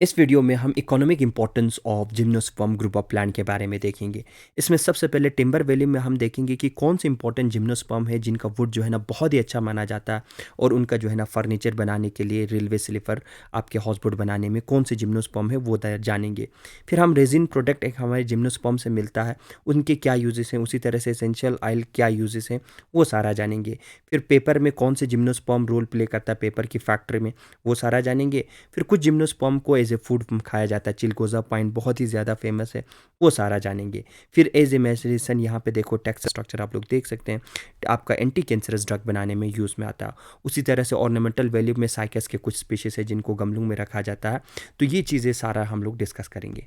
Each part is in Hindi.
इस वीडियो में हम economic importance of gymnosperm group of plant के बारे में देखेंगे। इसमें सबसे पहले टिम्बर वैली में हम देखेंगे कि कौन से इंपॉर्टेंट जिम्नोस्पर्म है जिनका वुड जो है ना बहुत ही अच्छा माना जाता है और उनका जो है ना फर्नीचर बनाने के लिए, रेलवे स्लीपर, आपके हाउसबोट बनाने में कौन से जिम्नोस्पर्म है वो जानेंगे। फिर हम रेजिन प्रोडक्ट एक हमारे जिम्नोस्पर्म से मिलता है, उनके क्या यूजेस हैं, उसी तरह से एसेंशियल ऑयल क्या यूजेस हैं वो सारा जानेंगे। फिर पेपर में कौन से जिम्नोस्पर्म रोल प्ले करता है पेपर की फैक्ट्री में, वो सारा जानेंगे। फिर कुछ जिम्नोस्पर्म को एज ए फूड खाया जाता है, चिलगोजा पाइन बहुत ही ज़्यादा फेमस है, वो सारा जानेंगे। फिर एज ए मेडिसिन, यहाँ पे देखो टेक्स्ट स्ट्रक्चर आप लोग देख सकते हैं, आपका एंटी कैंसरस ड्रग बनाने में यूज़ में आता है। उसी तरह से ऑर्नामेंटल वैल्यू में साइकस के कुछ स्पीशीज है जिनको गमलों में रखा जाता है। तो ये चीज़ें सारा हम लोग डिस्कस करेंगे।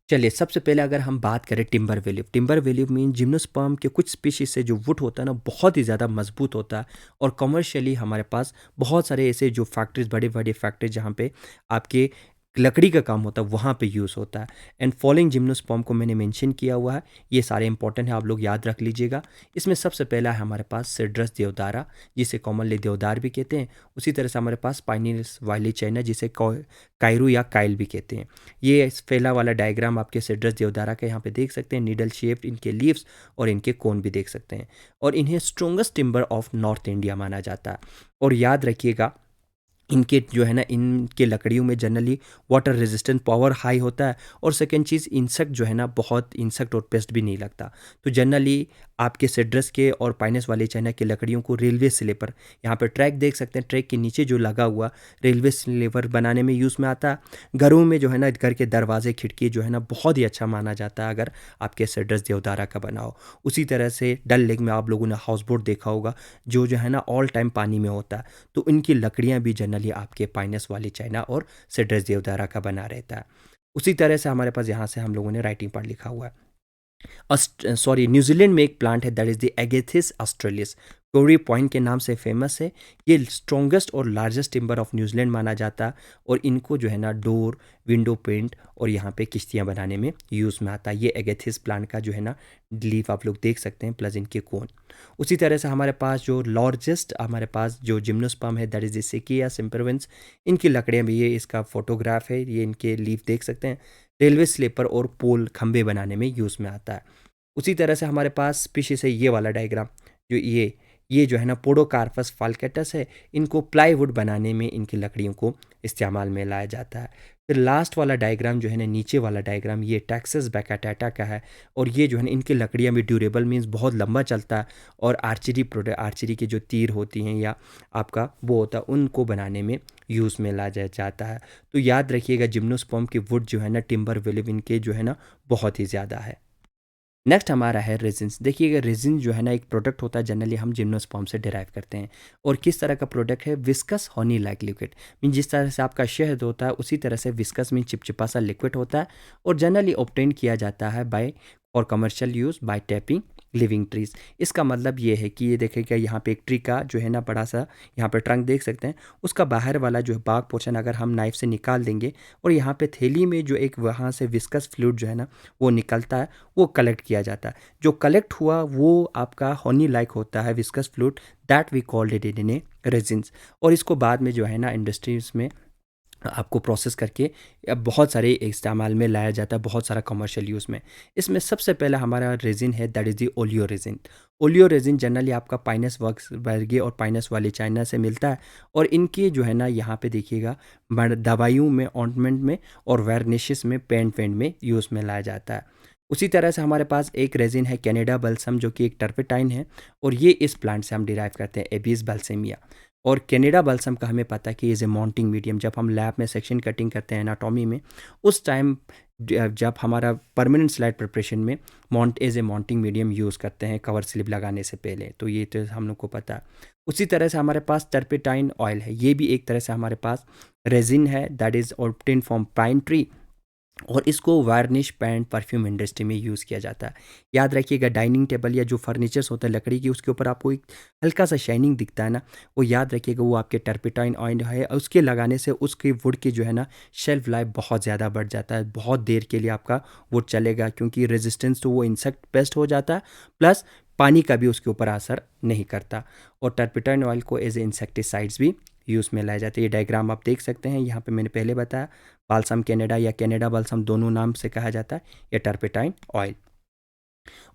चलिए, सबसे पहले अगर हम बात करें टिम्बर वैल्यू मीन जिम्नोस्पर्म के कुछ स्पीशीज से जो वुड होता है ना बहुत ही ज़्यादा मजबूत होता है और कमर्शियली हमारे पास बहुत सारे ऐसे जो फैक्ट्रीज, बड़े बड़े फैक्ट्रीज जहाँ पे आपके लकड़ी का काम होता है वहाँ पे यूज़ होता है। एंड फॉलोइंग जिम्नोस्पर्म को मैंने मेंशन किया हुआ है, ये सारे इंपॉर्टेंट है, आप लोग याद रख लीजिएगा। इसमें सबसे पहला है हमारे पास सिड्रस देवदारा, जिसे कॉमनली देवदार भी कहते हैं। उसी तरह से हमारे पास पाइनियस वाइली चाइना, जिसे कायरू या काइल भी कहते हैं। ये फैला वाला डायग्राम आपके सिड्रस देवदारा का यहाँ पे देख सकते हैं, नीडल शेप्ड इनके लीव्स और इनके कोन भी देख सकते हैं। और इन्हें strongest timber of north India माना जाता है। और याद रखिएगा, इनके जो है ना इनके लकड़ियों में generally water resistant power high होता है। और सेकेंड चीज़, इंसेक्ट जो है ना बहुत इंसेक्ट और पेस्ट भी नहीं लगता। तो जनरली आपके सिड्रस के और पाइनस वाले चाइना की लकड़ियों को रेलवे स्लीपर, यहाँ पर ट्रैक देख सकते हैं, ट्रैक के नीचे जो लगा हुआ रेलवे स्लीपर बनाने में यूज़ में आता है। घरों में जो है ना घर के दरवाजे खिड़की जो है ना बहुत ही अच्छा माना जाता है अगर आपके सिड्रस देवदारा का बना हो। उसी तरह से डल लेक में आप लोगों ने हाउस बोट देखा होगा जो है ना ऑल टाइम पानी में होता है, तो इनकी लकड़ियाँ भी जनरली आपके पाइनस वाली चाइना और सिड्रस देवदारा का बना रहता है। उसी तरह से हमारे पास यहाँ से हम लोगों ने राइटिंग पर लिखा हुआ है। न्यूजीलैंड में एक प्लांट है that is the Agathis australis, kauri pine के नाम से फेमस है। ये स्ट्रॉन्गेस्ट और लार्जेस्ट टिम्बर ऑफ न्यूजीलैंड माना जाता है और इनको जो है ना डोर, विंडो पेंट और यहाँ पे किश्तियाँ बनाने में यूज़ में आता है। ये एगेथिस प्लांट का जो है ना लीफ आप लोग देख सकते हैं, प्लस इनके कोन। उसी तरह से हमारे पास जो लार्जेस्ट हमारे पास जो जिम्नोस्पर्म है दैट इज द सिकिया सिम्परवेंस, इनकी लकड़ियाँ भी, ये इसका फोटोग्राफ है, ये इनके लीफ देख सकते हैं, रेलवे स्लीपर और पोल खंबे बनाने में यूज़ में आता है। उसी तरह से हमारे पास स्पीशीज है ये वाला डायग्राम, जो ये जो है ना पोडोकार्पस फाल्केटस है, इनको प्लाईवुड बनाने में इनकी लकड़ियों को इस्तेमाल में लाया जाता है। फिर लास्ट वाला डायग्राम जो है ना नीचे वाला डायग्राम, ये टैक्सस बैकाटाटा का है और ये जो है ना इनकी लकड़ियाँ भी ड्यूरेबल मीन्स बहुत लंबा चलता है और आर्चरी की जो तीर होती हैं या आपका वो होता है उनको बनाने में यूज़ में लाया जाता है। तो याद रखिएगा जिम्नोस्पर्म की वुड जो है ना टिम्बर वैल्यू इनके जो है ना बहुत ही ज़्यादा है। नेक्स्ट हमारा है रेजिन्स। देखिएगा, रेजिन जो है ना एक प्रोडक्ट होता है, जनरली हम जिम्नोस्पर्म से डिराइव करते हैं। और किस तरह का प्रोडक्ट है? Viscous Honey like liquid, mean जिस तरह से आपका शहद होता है उसी तरह से विस्कस मीन चिपचिपा सा लिक्विड होता है और जनरली ऑब्टेन किया जाता है बाय और commercial use bye tapping living trees. इसका मतलब ये है कि ये देखिएगा यहाँ पे एक ट्री का जो है ना बड़ा सा यहाँ पे ट्रंक देख सकते हैं, उसका बाहर वाला जो है बाग पोर्शन अगर हम नाइफ से निकाल देंगे और यहाँ पे थैली में जो एक वहाँ से विस्कस फ्लूइड जो है ना वो निकलता है, वो कलेक्ट किया जाता है। जो कलेक्ट हुआ वो आपका हनी लाइक होता है viscous fluid, that we called it in a resins. और इसको बाद में जो है ना इंडस्ट्रीज में आपको प्रोसेस करके अब बहुत सारे इस्तेमाल में लाया जाता है, बहुत सारा कमर्शियल यूज़ में। इसमें सबसे पहला हमारा रेजिन है that is the oleo resin. Oleo resin generally आपका पाइनस वर्गे और पाइनस वाले चाइना से मिलता है और इनकी जो है ना यहाँ पे देखिएगा दवाइयों में, ऑइंटमेंट में और वार्निशेस में, पेंट में यूज़ में लाया जाता है। उसी तरह से हमारे पास एक रेजिन है कैनेडा बल्सम, जो कि एक टर्पेटाइन है और ये इस प्लांट से हम डिराइव करते हैं, एबिस बल्सेमिया। और कैनेडा बल्सम का हमें पता है कि इज़ ए माउंटिंग मीडियम। जब हम लैब में सेक्शन कटिंग करते हैं एनाटॉमी में, उस टाइम जब हमारा परमानेंट स्लाइड प्रिपरेशन में mount as a mounting medium use करते हैं कवर स्लिप लगाने से पहले, तो ये तो हम लोग को पता है। उसी तरह से हमारे पास टर्पेटाइन ऑयल है, ये भी एक तरह से हमारे पास रेजिन है that is obtain from pine tree और इसको वार्निश, पेंट, परफ्यूम इंडस्ट्री में यूज़ किया जाता है। याद रखिएगा, डाइनिंग टेबल या जो फर्नीचर्स होता है लकड़ी की, उसके ऊपर आपको एक हल्का सा शाइनिंग दिखता है ना, वो याद रखिएगा वो आपके टर्पेटाइन ऑयल है। उसके लगाने से उसकी वुड की जो है ना शेल्फ लाइफ बहुत ज़्यादा बढ़ जाता है, बहुत देर के लिए आपका वुड चलेगा क्योंकि रेजिस्टेंस तो वो इंसेक्ट पेस्ट हो जाता है, प्लस पानी का भी उसके ऊपर असर नहीं करता। और टर्पेटाइन ऑयल को एज ए इंसेक्टिसाइड्स भी यूज़ में लाया जाता है। ये डायग्राम आप देख सकते हैं, यहाँ पे मैंने पहले बताया बाल्सम कनाडा या कनाडा बाल्सम दोनों नाम से कहा जाता है, या टर्पेटाइन ऑयल।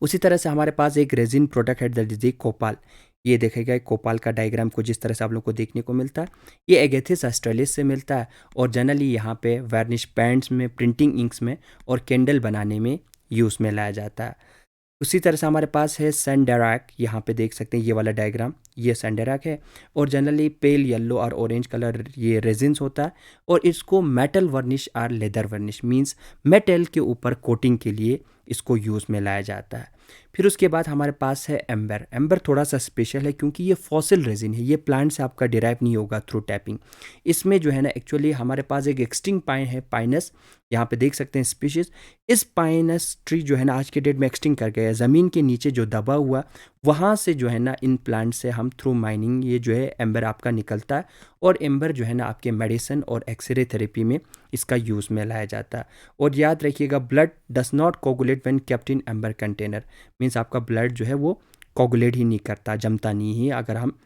उसी तरह से हमारे पास एक रेजिन प्रोडक्ट है दैट इज द कोपाल। ये देखेगा कोपाल का डायग्राम को जिस तरह से आप लोग को देखने को मिलता है, ये एगेथिस ऑस्ट्रेलिस से मिलता है और जनरली यहाँ पे वार्निश पेंट्स में, प्रिंटिंग इंक्स में और कैंडल बनाने में यूज़ में लाया जाता है। उसी तरह से हमारे पास है सैंडेराक, यहाँ पे देख सकते हैं ये वाला डायग्राम, ये सैंडेराक है और जनरली पेल येलो और ऑरेंज कलर ये रेजिन्स होता है और इसको मेटल वर्निश और लेदर वर्निश मींस मेटल के ऊपर कोटिंग के लिए इसको यूज़ में लाया जाता है। फिर उसके बाद हमारे पास है एम्बर। एम्बर थोड़ा सा स्पेशल है क्योंकि ये फॉसिल रेजिन है, ये प्लांट से आपका डिराइव नहीं होगा थ्रू टैपिंग। इसमें जो है ना एक्चुअली हमारे पास एक एक्सटिंक्ट पाइन है, पाइनस, यहाँ पे देख सकते हैं स्पीशीज। इस पाइनस ट्री जो है ना आज के डेट में एक्सटिंक्ट कर गया है, ज़मीन के नीचे जो दबा हुआ वहाँ से जो है ना इन प्लांट से हम थ्रू माइनिंग ये जो है एम्बर आपका निकलता है और एम्बर जो है ना आपके मेडिसिन और एक्सरे थेरेपी में इसका यूज़ में लाया जाता है। और याद रखिएगा blood does not coagulate when kept in amber container, means आपका ब्लड जो है वो कोगुलेट ही नहीं करता, जमता नहीं है अगर हम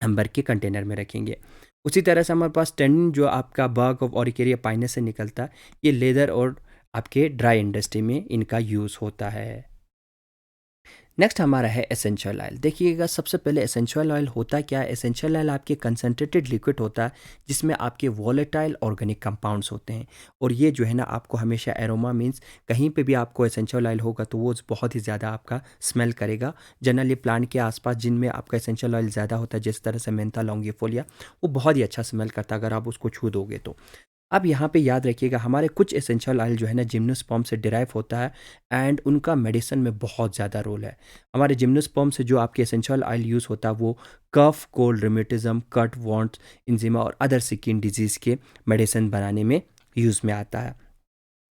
एम्बर के कंटेनर में रखेंगे। उसी तरह से हमारे पास टेंडिन जो आपका बर्ग ऑफ ओरिकेरिया पाइनस से निकलता है, ये लेदर और आपके ड्राई इंडस्ट्री में इनका यूज़ होता है। नेक्स्ट हमारा है एसेंशियल ऑयल। देखिएगा सबसे पहले एसेंशियल ऑयल होता क्या है। एसेंशियल ऑयल आपके कंसनट्रेटेड लिक्विड होता है जिसमें आपके वॉलेटाइल ऑर्गेनिक कंपाउंड्स होते हैं और ये जो है ना आपको हमेशा एरोमा मीन्स कहीं पे भी आपको एसेंशियल ऑयल होगा तो वो बहुत ही ज़्यादा आपका स्मेल करेगा। जनरली प्लांट के आसपास जिनमें आपका एसेंशियल ऑयल ज़्यादा होता है, जिस तरह से मेंथा लॉन्गिफोलिया, वो बहुत ही अच्छा स्मेल करता है अगर आप उसको छू दोगे तो। अब यहाँ पे याद रखिएगा हमारे कुछ एसेंशियल ऑयल जो है ना जिम्नोस्पर्म से डिराइव होता है एंड उनका मेडिसिन में बहुत ज़्यादा रोल है। हमारे जिम्नोस्पर्म से जो आपके एसेंशियल ऑयल यूज़ होता है वो कफ, कोल्ड, रिमेटिज्म, कट, वॉन्ट्स, इंजिमा और अदर स्किन डिजीज़ के मेडिसिन बनाने में यूज़ में आता है।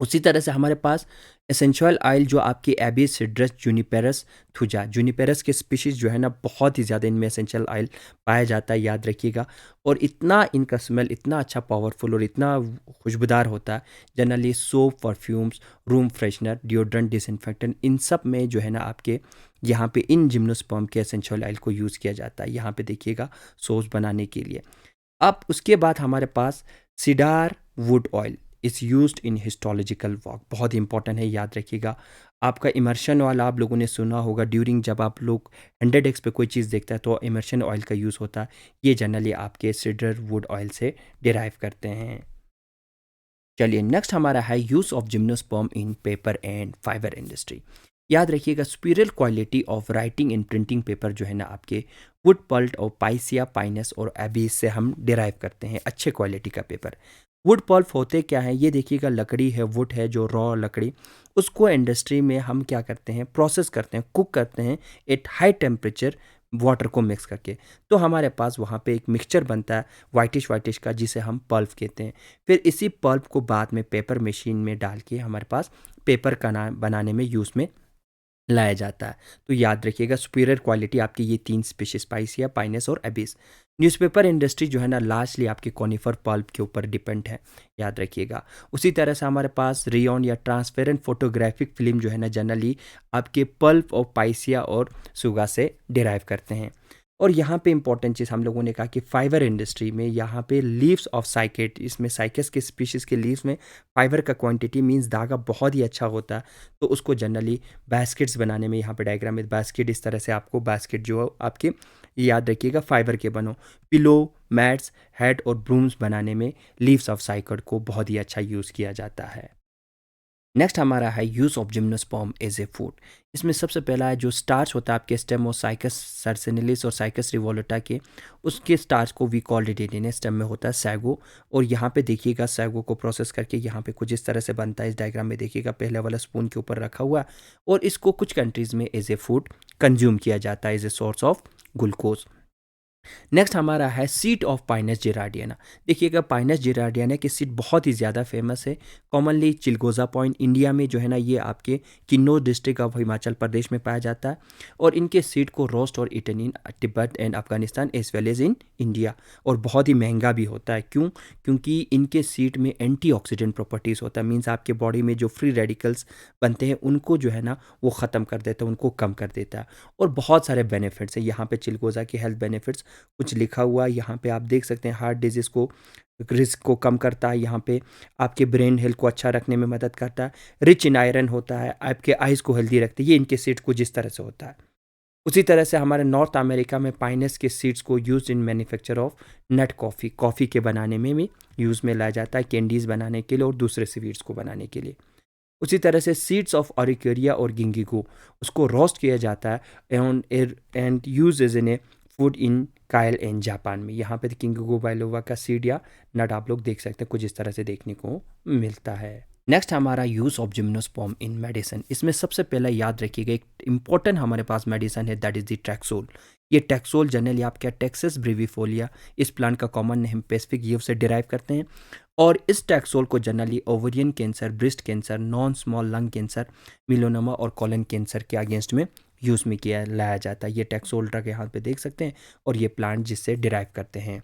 उसी तरह से हमारे पास एसेंशियल ऑयल जो आपकी एबिस, सिट्रस, जूनिपेरस, थुजा, जूनिपेरस के स्पीशीज़ जो है ना बहुत ही ज़्यादा इनमें एसेंशियल ऑयल पाया जाता है, याद रखिएगा। और इतना इनका स्मेल इतना अच्छा पावरफुल और इतना खुशबूदार होता है। Generally soap, perfumes, room freshener, deodorant, disinfectant, इन सब में जो है ना आपके यहाँ पे इन जिम्नोस्पर्म के एसेंशियल ऑयल को यूज़ किया जाता है, यहाँ पे देखिएगा सोप्स बनाने के लिए। अब उसके बाद हमारे पास cedar wood oil is used in histological work, बहुत ही इंपॉर्टेंट है, याद रखिएगा। आपका इमर्शन ऑयल आप लोगों ने सुना होगा, ड्यूरिंग जब आप लोग 100x पे कोई चीज़ देखता है तो इमर्शन ऑयल का यूज़ होता है। ये जनरली आपके सीडर वुड ऑयल से डिराइव करते हैं। चलिए नेक्स्ट हमारा है use of gymnosperm in paper and fibre industry. याद रखिएगा superior quality of writing and printing paper जो है ना आपके वुड पल्प और पाइसिया, पाइनस और एबीस से हम डिराइव करते हैं अच्छे क्वालिटी का पेपर। वुड पल्प होते क्या है, ये देखिएगा लकड़ी है, वुड है जो रॉ लकड़ी, उसको इंडस्ट्री में हम क्या करते हैं, प्रोसेस करते हैं, कुक करते हैं एट हाई टेम्परेचर वाटर को मिक्स करके। तो हमारे पास वहाँ पे एक मिक्सचर बनता है वाइटिश वाइटिश का जिसे हम पल्प कहते हैं। फिर इसी पल्प को बाद में पेपर मशीन में डाल के हमारे पास पेपर का नाम बनाने में यूज़ में लाया जाता है। तो याद रखिएगा सुपीरियर क्वालिटी आपकी ये 3 स्पीशीज पाइसिया, पाइनस और एबिस। न्यूज़पेपर इंडस्ट्री जो है ना लार्जली आपके कॉनिफर पल्प के ऊपर डिपेंड है, याद रखिएगा। उसी तरह से हमारे पास रेयॉन या ट्रांसपेरेंट फोटोग्राफिक फिल्म जो है ना जनरली आपके पल्प और पाइसिया और सुगा से डिराइव करते हैं। और यहाँ पे इंपॉर्टेंट चीज़ हम लोगों ने कहा कि फाइबर इंडस्ट्री में यहाँ पे लीव्स ऑफ साइकेट, इसमें साइकस के स्पीशीज़ के लीव्स में फाइबर का क्वांटिटी मींस धागा बहुत ही अच्छा होता है। तो उसको जनरली बास्केट्स बनाने में, यहाँ पे डायग्राम में बास्केट इस तरह से आपको बास्केट जो आपके याद रखिएगा फाइबर के बनो, पिलो, मैट्स, हेड और ब्रूम्स बनाने में लीव्स ऑफ साइकेट को बहुत ही अच्छा यूज़ किया जाता है। नेक्स्ट हमारा है use of gymnosperm as a food. इसमें सबसे पहला है जो स्टार्च होता है आपके स्टेम और साइकस सर्सिनिलिस और साइकस रिवोल्यूटा के, उसके स्टार्च को we called it in stem में होता है सैगो। और यहाँ पे देखिएगा सैगो को प्रोसेस करके यहाँ पे कुछ इस तरह से बनता है। इस डायग्राम में देखिएगा पहले वाला स्पून के ऊपर रखा हुआ और इसको कुछ कंट्रीज़ में एज ए फूड कंज्यूम किया जाता है as a source of glucose. Next हमारा है सीट ऑफ पाइनस जेराडियाना। देखिएगा पाइनस जेराडियाना की सीट बहुत ही ज़्यादा फेमस है। कॉमनली चिलगोजा पॉइंट इंडिया में जो है ना ये आपके किन्नौर डिस्ट्रिक्ट ऑफ हिमाचल प्रदेश में पाया जाता है और इनके सीड को रोस्ट और eaten in Tibet and Afghanistan as well as in India. और बहुत ही महंगा भी होता है, क्यों? क्योंकि इनके सीड में एंटीऑक्सीडेंट प्रॉपर्टीज़ होता है, मीन्स आपके बॉडी में जो फ्री रेडिकल्स बनते हैं उनको जो है ना वो ख़त्म कर देता है, उनको कम कर देता है। और बहुत सारे बेनिफिट्स हैं यहाँ पे चिलगोजा के हेल्थ बेनिफिट्स कुछ लिखा हुआ है। यहाँ पे आप देख सकते हैं हार्ट डिजीज़ को रिस्क को कम करता है, यहाँ पे आपके ब्रेन हेल्थ को अच्छा रखने में मदद करता है, रिच इन आयरन होता है, आपके आइज़ को हेल्दी रखती है। ये इनके सीड्स को जिस तरह से होता है। उसी तरह से हमारे नॉर्थ अमेरिका में पाइनस के सीड्स को use in manufacture of nut coffee, coffee के बनाने में भी यूज़ में लाया जाता है, कैंडीज़ बनाने के लिए और दूसरे स्वीट्स को बनाने के लिए। उसी तरह से सीड्स ऑफ ऑरिकेरिया और गिंगिगो, उसको रोस्ट किया जाता है and use as in a food in कायल एंड जापान में। यहाँ पे किंगिगो बाइलोवा का सीड या नट आप लोग देख सकते हैं, कुछ इस तरह से देखने को मिलता है। नेक्स्ट हमारा use of gymnosperm in medicine. इसमें सबसे पहले याद रखिएगा एक इंपॉर्टेंट हमारे पास मेडिसिन है, दैट इज़ द टैक्सोल। ये टैक्सोल जनरली आप क्या टेक्सस ब्रेविफोलिया इस प्लांट का कॉमन नेम पैसिफिक ईव से डिराइव करते हैं। और इस टैक्सोल को generally ovarian cancer, breast cancer, non small lung cancer, melanoma और कॉलन कैंसर के अगेंस्ट में यूज़ में किया लाया जाता है। ये टैक्सोल ड्रग यहाँ पे देख सकते हैं और ये प्लांट जिससे डिराइव करते हैं।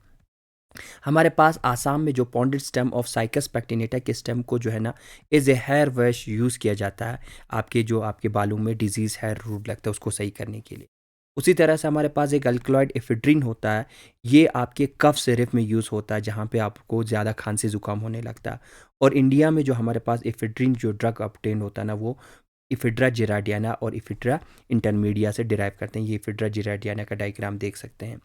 हमारे पास आसाम में जो pounded stem of Cycas pectinata के स्टेम को जो है ना as a hair wash use किया जाता है, आपके बालों में डिजीज़ हेयर रूट लगता है उसको सही करने के लिए। उसी तरह से हमारे पास एक अल्कलॉइड एफिड्रिन होता है, ये आपके कफ सिरप में यूज़ होता है जहाँ पे आपको ज़्यादा खांसी ज़ुकाम होने लगता है। और इंडिया में जो हमारे पास एफिड्रिन जो ड्रग ऑब्टेन होता है ना, वो इफिड्रा जिराडियाना और इफिड्रा इंटरमीडिया से डिराइव करते हैं। ये इफिड्रा जिराडियाना का डायग्राम देख सकते हैं।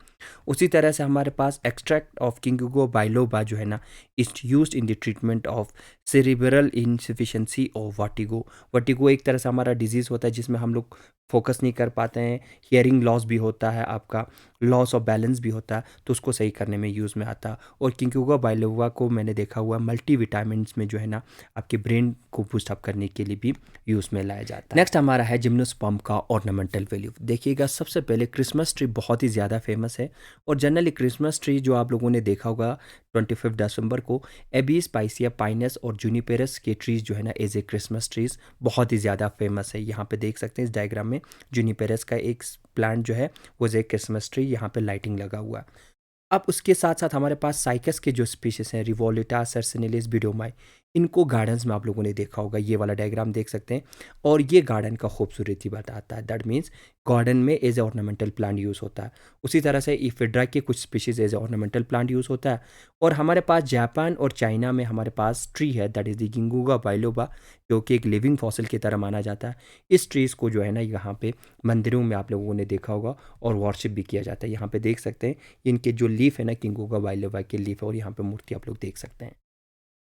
उसी तरह से हमारे पास एक्सट्रैक्ट ऑफ किंगुगो बाइलोबा जो है ना is used in the treatment of cerebral insufficiency और वर्टिगो। वर्टिगो एक तरह से हमारा डिजीज़ होता है जिसमें हम लोग फोकस नहीं कर पाते हैं, हियरिंग लॉस भी होता है, आपका लॉस ऑफ बैलेंस भी होता है, तो उसको सही करने में यूज़ में आता है। और किंगुगो बाइलोबा को मैंने देखा हुआ मल्टी विटामिन्स में जो है ना आपके ब्रेन को बूस्ट अप करने के लिए भी यूज़ में लाया जाता है। नेक्स्ट हमारा है जिम्नोस्पर्म का ऑर्नामेंटल वैल्यू। देखिएगा सबसे पहले क्रिसमस ट्री बहुत ही ज़्यादा फेमस है और जनरली क्रिसमस ट्री जो आप लोगों ने देखा होगा 25 दिसंबर को एबीस पाइसिया पाइनस और जूनिपेरस के ट्रीज जो है ना एज ए क्रिसमस ट्रीज बहुत ही ज़्यादा फेमस है। यहाँ पे देख सकते हैं इस डायग्राम में जूनिपेरस का एक प्लांट जो है वो एज ए क्रिसमस ट्री, यहाँ पे लाइटिंग लगा हुआ है। अब उसके साथ साथ हमारे पास साइकस के जो स्पीशीज हैं रिवोलिटा, सर्सिनिलिस, बिडोमाई, इनको गार्डन्स में आप लोगों ने देखा होगा, ये वाला डायग्राम देख सकते हैं और ये गार्डन का खूबसूरती बताता है। दैट मीन्स गार्डन में as a ornamental plant use होता है। उसी तरह से इफिड्रा के कुछ species as a ornamental plant use होता है। और हमारे पास जापान और चाइना में हमारे पास ट्री है दैट इज़ द गिंगुगा बाइलोबा, जो कि एक लिविंग फॉसिल की तरह माना जाता है। इस ट्रीज़ को जो है ना यहाँ पे मंदिरों में आप लोगों ने देखा होगा और वर्शिप भी किया जाता है। यहाँ पे देख सकते हैं इनके जो लीफ है ना किंगुगा बाइलोबा के लीफ है और यहाँ पे मूर्ति आप लोग देख सकते हैं।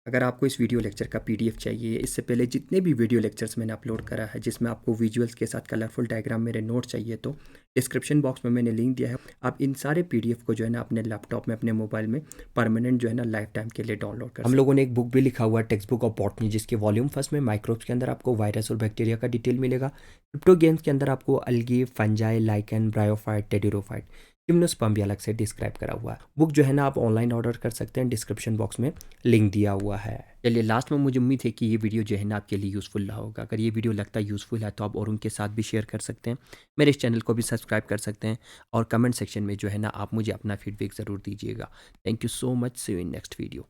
अगर आपको इस वीडियो लेक्चर का पीडीएफ चाहिए, इससे पहले जितने भी वीडियो लेक्चर्स मैंने अपलोड करा है जिसमें आपको विजुअल्स के साथ कलरफुल डायग्राम मेरे नोट चाहिए, तो डिस्क्रिप्शन बॉक्स में मैंने लिंक दिया है। आप इन सारे पीडीएफ को जो है ना अपने लैपटॉप में, अपने मोबाइल में परमानेंट जो है ना लाइफ टाइम के लिए डाउनलोड कर। हम लोगों ने एक बुक भी लिखा हुआ है, टेक्स्ट बुक ऑफ बॉटनी, जिसके वॉल्यूम फर्स्ट में माइक्रोब्स के अंदर आपको वायरस और बैक्टीरिया का डिटेल मिलेगा। क्रिप्टोगेम्स के अंदर आपको अलगी, फंजाई, लाइकन, ब्रायोफाइट, टेडिरोफाइट, जिम्नोस्पर्म भी अलग से डिस्क्राइब करा हुआ है। बुक जो है ना आप ऑनलाइन ऑर्डर कर सकते हैं, डिस्क्रिप्शन बॉक्स में लिंक दिया हुआ है। चलिए लास्ट में मुझे उम्मीद है कि ये वीडियो जो है ना आपके लिए यूज़फुल रहा होगा। अगर ये वीडियो लगता है यूज़फुल है तो आप और उनके साथ भी शेयर कर सकते हैं, मेरे इस चैनल को भी सब्सक्राइब कर सकते हैं और कमेंट सेक्शन में जो है ना आप मुझे अपना फीडबैक ज़रूर दीजिएगा। Thank you so much, see you in next video.